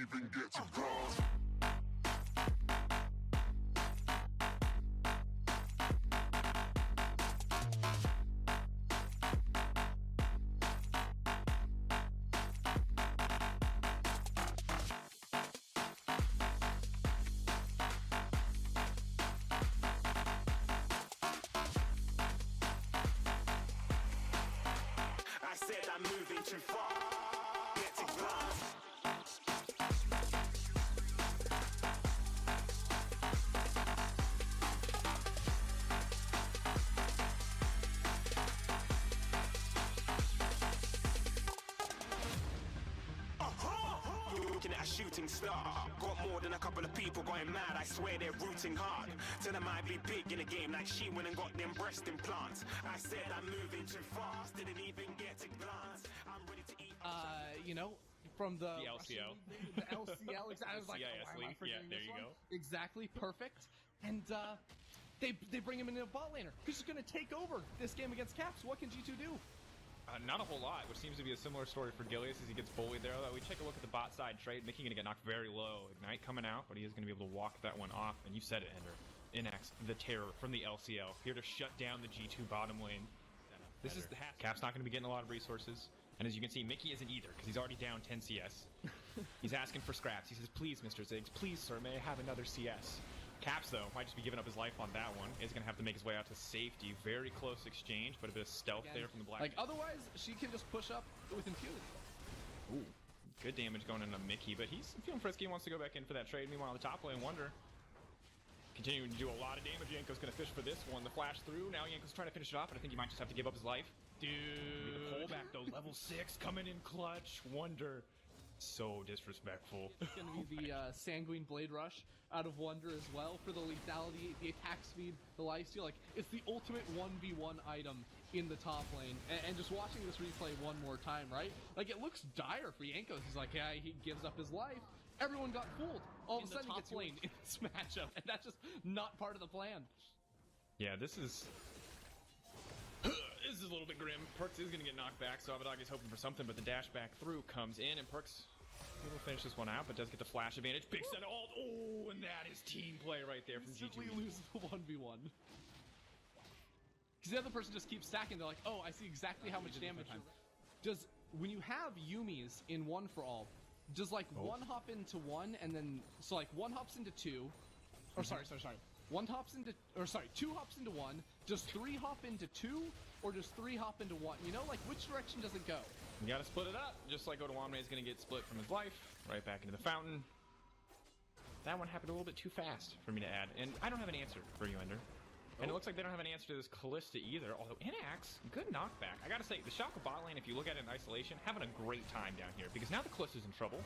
even get to cross. I said I'm moving too far. Get to glass. Looking at a shooting star. Got more than a couple of people going mad. I swear they're rooting hard. Tell them I'd be big in the game like she went and got them breast implants. I said I'm moving too fast. Didn't even get to glance. I'm ready to eat. You know, from the LCL. The LCL. I was like, CIS why am I league. forgetting Yeah, this there you one? go. Exactly, perfect. And they bring him into a bot laner. Who's just going to take over this game against Caps? What can G2 do? Not a whole lot, which seems to be a similar story for Gilius as he gets bullied there. Although we take a look at the bot side trade, Mickey going to get knocked very low. Ignite coming out, but he is going to be able to walk that one off. And you said it, Ender. Inax, the terror from the LCL, here to shut down the G2 bottom lane. This is Cap's not going to be getting a lot of resources. And as you can see, Mickey isn't either, because he's already down 10 CS. He's asking for scraps. He says, please, Mr. Ziggs, please, sir, may I have another CS? Caps, though, might just be giving up his life on that one. Is going to have to make his way out to safety. Very close exchange, but a bit of stealth there from the Black. Like, otherwise, she can just push up with impunity. Ooh, good damage going into Mickey, but he's feeling frisky and wants to go back in for that trade. Meanwhile, on the top lane, Wunder continuing to do a lot of damage. Yanko's going to fish for this one. The flash through. Now Yanko's trying to finish it off, but I think he might just have to give up his life. Dude. The pullback, though. Level 6 coming in clutch. Wunder. So disrespectful. It's going to be the Sanguine Blade Rush out of Wunder as well for the lethality, the attack speed, the lifesteal. Like, it's the ultimate 1v1 item in the top lane. And just watching this replay one more time, right? Like, it looks dire for Yankos. He's like, yeah, he gives up his life. Everyone got fooled. All of a sudden, he gets lane in this matchup. And that's just not part of the plan. Yeah, this is a little bit grim. Perkz is going to get knocked back, so Avadog is hoping for something, but the dash back through comes in, and Perkz will finish this one out, but does get the flash advantage. Big set of ult. Oh, and that is team play right there from Instantly G2. loses the 1v1. Because the other person just keeps stacking. They're like, oh, I see exactly how much damage. Does, when you have Yumis in one for all, does like one hop into one and then, so like one hops into two, or sorry. One hops into, or sorry, two hops into one. Does three hop into two, or does three hop into one? You know, like, which direction does it go? You gotta split it up, just like Odoamne is gonna get split from his life, right back into the fountain. That one happened a little bit too fast for me to add, and I don't have an answer for you, Ender. And it looks like they don't have an answer to this Callista either, although Inax, good knockback. I gotta say, the Schalke bot lane, if you look at it in isolation, having a great time down here, because now the Callista's in trouble.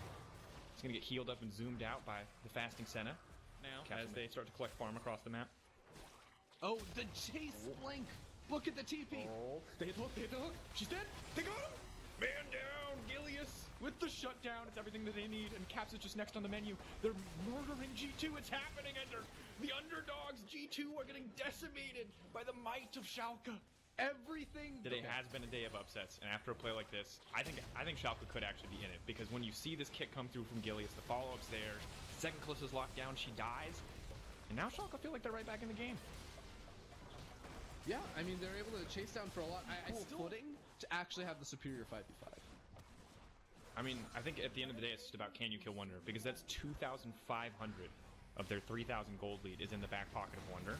It's gonna get healed up and zoomed out by the fasting Senna now, as they start to collect farm across the map. Oh, the chase blink! Look at the TP! Oh, they hit the hook, She's dead! They got him! Man down, Gilius with the shutdown. It's everything that they need, and Caps is just next on the menu. They're murdering G2. It's happening, Ender. The underdogs, G2, are getting decimated by the might of Schalke. Everything. Today has been a day of upsets, and after a play like this, I think Schalke could actually be in it, because when you see this kick come through from Gilius, the follow-up's there, second Callista's locked down, she dies, and now Schalke feel like they're right back in the game. Yeah, I mean, they're able to chase down for a lot. I still footing to actually have the superior 5v5. I mean, I think at the end of the day, it's just about can you kill Wunder, because that's 2,500 of their 3,000 gold lead is in the back pocket of Wunder.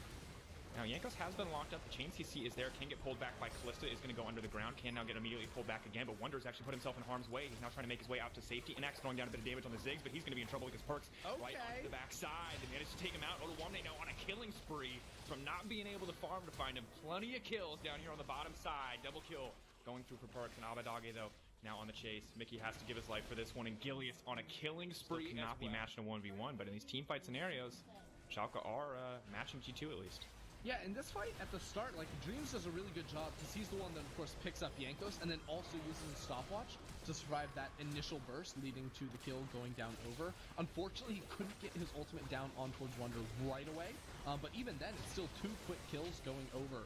Now, Jankos has been locked up. The chain CC is there. Can get pulled back by Callista. Is going to go under the ground. Can now get immediately pulled back again. But Wunder's actually put himself in harm's way. He's now trying to make his way out to safety. Inax throwing down a bit of damage on the Ziggs, but he's going to be in trouble because Perkz right on the backside. They managed to take him out. Odoamne now on a killing spree from not being able to farm to find him. Plenty of kills down here on the bottom side. Double kill going through for Perkz, and Avadog, though, now on the chase. Mickey has to give his life for this one, and Gilius on a killing spree cannot be matched in a 1v1, but in these teamfight scenarios, Schalke are matching G2 at least. Yeah, in this fight, at the start, like, Dreams does a really good job, because he's the one that, of course, picks up Jankos, and then also uses his stopwatch to survive that initial burst, leading to the kill going down over. Unfortunately, he couldn't get his ultimate down on towards Wunder right away, but even then, it's still 2 quick kills going over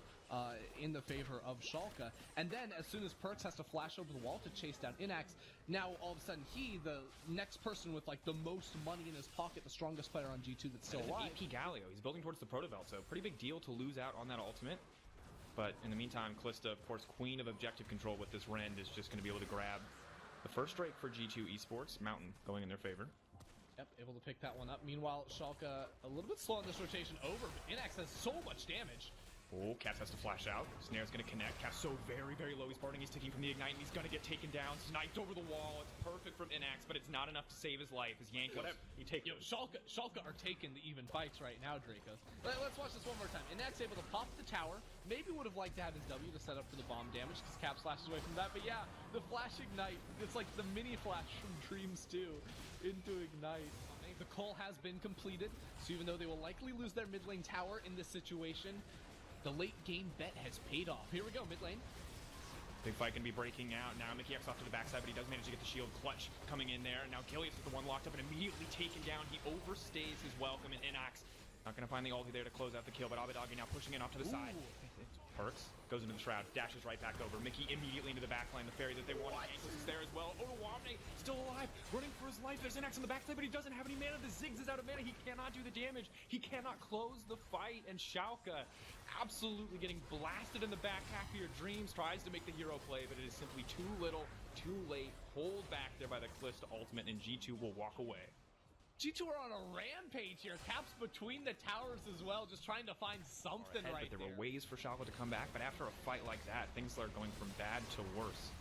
in the favor of Schalke. And then as soon as Perkz has to flash over the wall to chase down Inax, now all of a sudden he, the next person with like the most money in his pocket, the strongest player on G2 that's still alive. AP Galio, he's building towards the Proto Belt, so pretty big deal to lose out on that ultimate. But in the meantime, Kalista, of course, queen of objective control with this Rend, is just going to be able to grab the first strike for G2 Esports. Mountain going in their favor. Yep, able to pick that one up. Meanwhile, Schalke a little bit slow on this rotation over, but Inax has so much damage. Oh, Caps has to flash out. Snare's gonna connect. Caps so very, very low. He's parting. He's ticking from the Ignite, and he's gonna get taken down. Sniped over the wall. It's perfect from Inax, but it's not enough to save his life as Yankos. He takes. Yo, Schalke are taking the even fights right now, Draco. Let's watch this one more time. Inax able to pop the tower. Maybe would have liked to have his W to set up for the bomb damage, because Caps flashes away from that. But yeah, the flash Ignite, it's like the mini flash from Dreams 2 into Ignite. The call has been completed, so even though they will likely lose their mid lane tower in this situation, the late game bet has paid off. Here we go, mid lane. Big fight gonna be breaking out. Now Mickey X off to the backside, but he does manage to get the shield clutch coming in there. Now Gilius is the one locked up and immediately taken down. He overstays his welcome, and Inax not gonna find the ulti there to close out the kill, but Abadagi now pushing it off to the side. Perkz goes into the shroud, dashes right back over. Mickey immediately into the backline. The fairy that they wanted is there as well. Odoamne still alive, running for his life. There's Inax on the backside, but he doesn't have any mana. The Ziggs is out of mana. He cannot do the damage. He cannot close the fight. And Schalke absolutely getting blasted in the back half of your dreams. Tries to make the hero play, but it is simply too little, too late. Hold back there by the Kalista ultimate, and G2 will walk away. G2 are on a rampage here. Caps between the towers as well, just trying to find something right there. There were ways for Schalke to come back, but after a fight like that, things are going from bad to worse.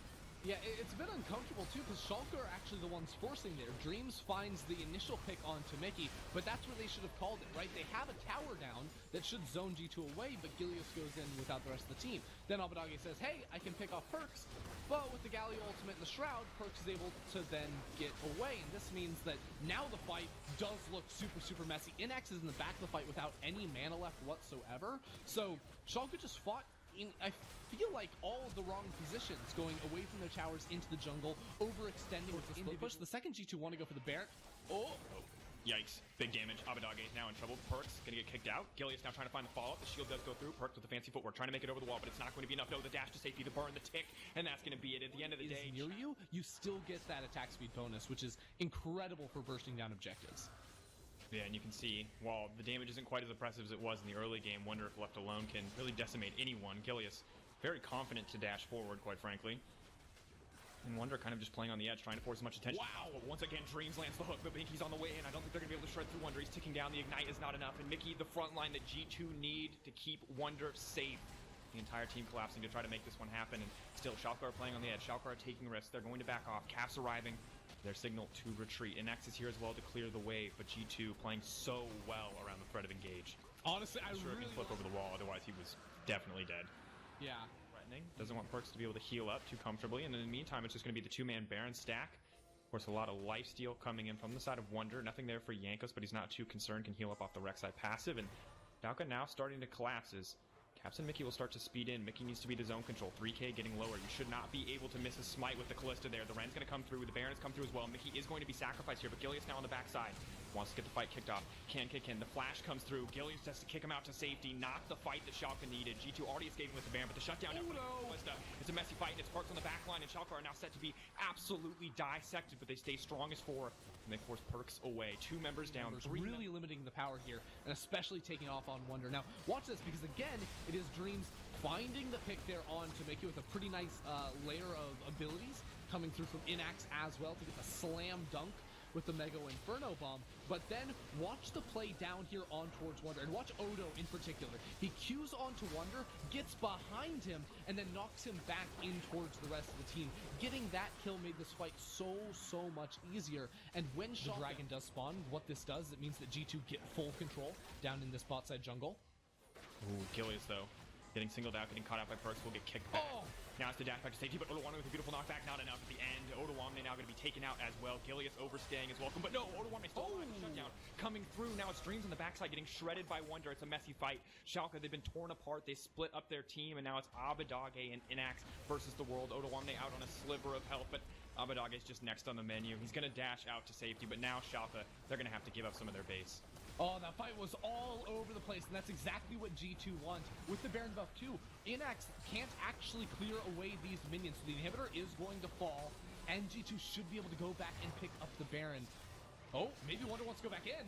Yeah, it's a bit uncomfortable too, because Schalke are actually the ones forcing there. Dreams finds the initial pick onto Mickey, but that's where they should have called it, right? They have a tower down that should zone G2 away, but Gilius goes in without the rest of the team. Then Abadagi says, hey, I can pick off Perkz, but with the Galio ultimate and the Shroud, Perkz is able to then get away, and this means that now the fight does look super, super messy. Inax is in the back of the fight without any mana left whatsoever, so Schalke just fought in, I feel like, all of the wrong positions, going away from their towers into the jungle, overextending with the split push. The second G2 want to go for the Baron. Oh! Yikes. Big damage. Abadagi now in trouble. Perkz gonna get kicked out. Gilius now trying to find the follow-up. The shield does go through. Perkz with the fancy footwork, trying to make it over the wall, but it's not going to be enough. No, the dash to safety, the burn, the tick, and that's gonna be it. At the end of the day, near you still get that attack speed bonus, which is incredible for bursting down objectives. Yeah, and you can see, while the damage isn't quite as impressive as it was in the early game, Wunder, if left alone, can really decimate anyone. Gilius, very confident to dash forward, quite frankly. And Wunder kind of just playing on the edge, trying to force as much attention. Wow! Once again, Dreams lands the hook, but Mickey's on the way in. I don't think they're going to be able to shred through Wunder. He's ticking down. The Ignite is not enough. And Mickey, the front line that G2 need to keep Wunder safe. The entire team collapsing to try to make this one happen. And still, Schalke are playing on the edge. Schalke are taking risks. They're going to back off. Caps arriving. Their signal to retreat. Inax is here as well to clear the way, but G2 playing so well around the threat of engage. Honestly, I sure really he flip over the wall, otherwise he was definitely dead. Yeah. Threatening. Doesn't want Perkz to be able to heal up too comfortably, and in the meantime, it's just going to be the two-man Baron stack. Of course, a lot of lifesteal coming in from the side of Wunder. Nothing there for Yankos, but he's not too concerned. Can heal up off the Rek'Sai passive, and Dalka now starting to collapse as Caps and Mickey will start to speed in. Mickey needs to be the zone control. 3k getting lower. You should not be able to miss a smite with the Kalista there. The Ren's going to come through. The Baron has come through as well. Mickey is going to be sacrificed here, but Gilius now on the backside. Wants to get the fight kicked off. Can kick in. The flash comes through. Gilius has to kick him out to safety. Not the fight that Schalke needed. G2 already escaping with the Baron, but the shutdown now. Kalista. It's a messy fight, and it's Perkz on the back line, and Schalke are now set to be absolutely dissected, but they stay strong as 4, and they force Perkz away. 2 members down. 3 really limiting the power here, and especially taking off on Wunder. Now, watch this, because again, it is Dreams finding the pick there on to make it with a pretty nice layer of abilities coming through from Inax as well to get the slam dunk with the Mega Inferno Bomb. But then watch the play down here on towards Wunder, and watch Odo in particular. He cues onto Wunder, gets behind him, and then knocks him back in towards the rest of the team. Getting that kill made this fight so much easier. And when the dragon does spawn, what this does, it means that G2 get full control down in this bot side jungle. Ooh, Gilius though, getting singled out, getting caught out by Perkz, will get kicked back. Oh! Now it's the dash back to safety, but Odoamne with a beautiful knockback, not enough at the end. Odoamne now going to be taken out as well. Gilius overstaying is welcome, but no, Odoamne still alive. Shutdown coming through. Now it's Dreams on the backside getting shredded by Wunder. It's a messy fight. Schalke, they've been torn apart. They split up their team, and now it's Abadagi and Inax versus the world. Odoamne out on a sliver of health, but Abadagi is just next on the menu. He's going to dash out to safety, but now Schalke, they're going to have to give up some of their base. Oh, that fight was all over the place, and that's exactly what G2 wants. With the Baron buff too, Inax can't actually clear away these minions, so the inhibitor is going to fall, and G2 should be able to go back and pick up the Baron. Oh, maybe Wunder wants to go back in.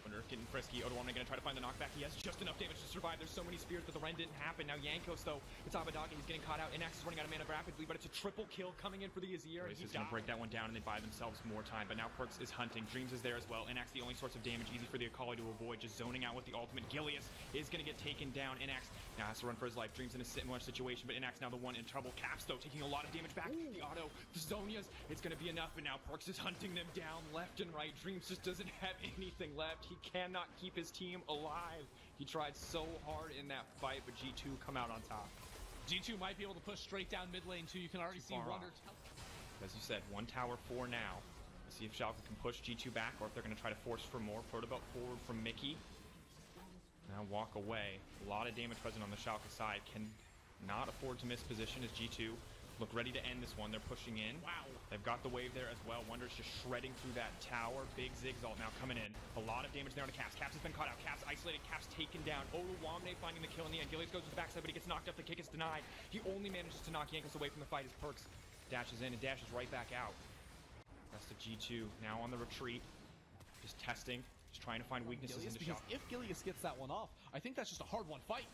Wunder getting frisky. Odoamne gonna try to find the knockback. He has just enough damage to survive. There's so many spears, but the Ren didn't happen. Now Jankos, though, it's Abadagi. He's getting caught out. Inax is running out of mana rapidly, but it's a triple kill coming in for the Azir. He's gonna break that one down, and they buy themselves more time. But now Perkz is hunting. Dreams is there as well. Inax the only source of damage, easy for the Akali to avoid. Just zoning out with the ultimate. Gilius is gonna get taken down. Inax now has to run for his life. Dreams in a similar situation, but Inax now the one in trouble. Caps, though, taking a lot of damage back. The auto, the Zonias, it's gonna be enough, and now Perkz is hunting them down left and right. Dreams just doesn't have anything left. He cannot keep his team alive. He tried so hard in that fight, but G2 come out on top. G2 might be able to push straight down mid lane too. You can already see Wunder. As you said, one tower for now. Let's see if Schalke can push G2 back, or if they're going to try to force for more. Protobelt forward from Mickey. Now walk away. A lot of damage present on the Schalke side. Can not afford to miss position as G2 look ready to end this one. They're pushing in. Wow. They've got the wave there as well. Wunder's just shredding through that tower. Big Ziggs ult now coming in. A lot of damage there on the Caps. Caps has been caught out. Caps isolated. Caps taken down. Odoamne finding the kill in the end. Gilius goes to the backside, but he gets knocked up. The kick is denied. He only manages to knock Jankos away from the fight as Perkz dashes in and dashes right back out. That's the G2 now on the retreat. Just testing. Just trying to find weaknesses in the shot. If Gilius gets that one off, I think that's just a hard-won fight.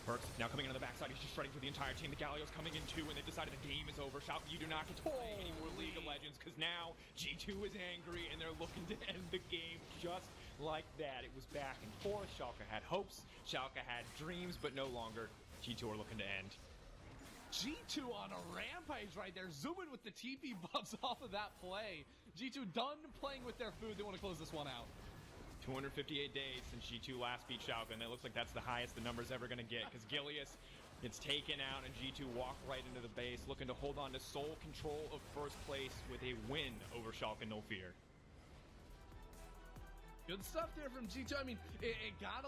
Perkz now coming in on the backside. He's just shredding through the entire team. The Galio's coming in too, and they've decided the game is over. Schalke, you do not get to play any more League of Legends, because now G2 is angry, and they're looking to end the game just like that. It was back and forth. Schalke had hopes. Schalke had dreams, but no longer. G2 are looking to end. G2 on a rampage right there. Zooming with the TP buffs off of that play. G2 done playing with their food. They want to close this one out. 258 days since G2 last beat Schalke, and it looks like that's the highest the number's ever going to get, because Gilius gets taken out, and G2 walk right into the base, looking to hold on to sole control of first place with a win over Schalke, no fear. Good stuff there from G2. I mean, it got